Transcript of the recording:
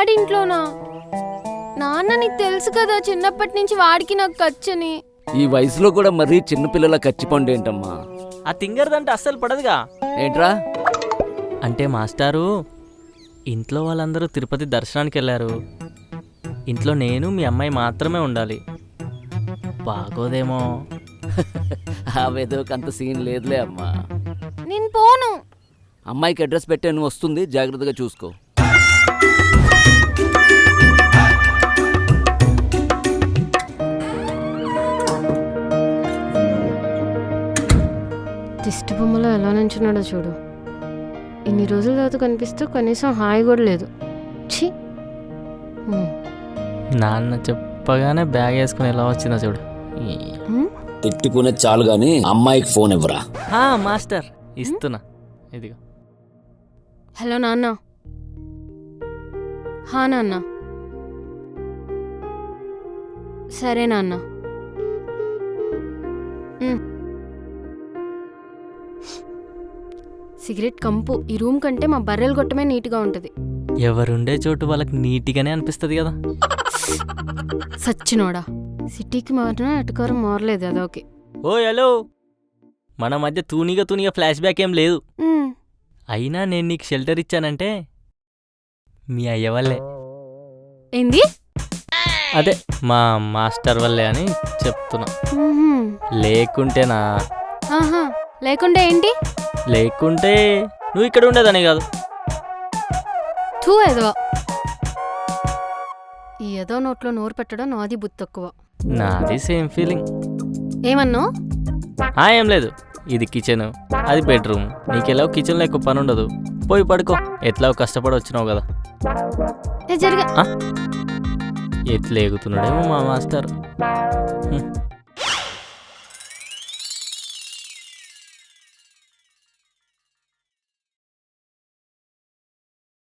వాడింట్లోనా? నాన్న నీకు తెలుసు కదా చిన్నప్పటి నుంచి వాడికి నాకు ఖర్చని. ఈ వయసులో కూడా మరీ చిన్నపిల్లల ఖర్చిపండు ఏంటమ్మా? ఆ తింగరదంటే అస్సలు పడదుగా. ఏంట్రా? అంటే మాస్టారు, ఇంట్లో వాళ్ళందరూ తిరుపతి దర్శనానికి వెళ్ళారు. ఇంట్లో నేను మీ అమ్మాయి మాత్రమే ఉండాలి. బాగోదేమో. ఆ వెదోకి అంత సీన్ లేదులే అమ్మా. నేను పోను. అమ్మాయికి అడ్రస్ పెట్టాను, వస్తుంది, జాగ్రత్తగా చూసుకో. దిష్టి బొమ్మలో ఎలా నుంచున్నాడో చూడు. ఇన్ని రోజుల తర్వాత కనిపిస్తూ కనీసం హాయి కూడా లేదు. ఛీ. నాన్న చెప్పగానే బ్యాగ్ వేసుకుని ఎలా వచ్చిందో చూడు. తిట్టుకునే చాలు గాని అమ్మాయికి ఫోన్ ఇవ్వరా. మాస్టర్ ఇస్తున్నా, ఇదిగో. హలో నాన్న. నాన్న. సరే నాన్న. సిగరెట్ కంపు. ఈ రూమ్ కంటే మా బర్రెలు కొట్టమే నీట్గా ఉంటుంది. ఎవరుండే చోటు వాళ్ళకి నీట్గానే అనిపిస్తుంది కదా. సచ్చినోడా. సిటీకి మారినా ఎటుకారం మారలేదు అదోకి. ఓ హలో, మన మధ్య తూనిగా ఫ్లాష్ బ్యాక్ ఏం లేదు. అయినా నేను నీకు షెల్టర్ ఇచ్చానంటే మీ అయ్య వల్లే. ఏంది? అదే మా మాస్టర్ వల్లే అని చెప్తున్నా. లేకుంటేనా? లేకుంటే ఏంటి? లేకుంటే నువ్వు ఇక్కడ ఉండేదని కాదు. ఏదో ఈ ఏదో నోట్లో నోరు పెట్టడం నాది బుద్ధి తక్కువ. నాది సేమ్ ఫీలింగ్. ఏమన్నావు? ఏం లేదు. ఇది కిచెన్, అది బెడ్రూమ్. నీకెలా కిచెన్లో ఎక్కువ పని ఉండదు. పోయి పడుకో, ఎట్లా కష్టపడి వచ్చినావు కదా. ఎట్లా ఎగుతున్నాడేమో మా మాస్టర్.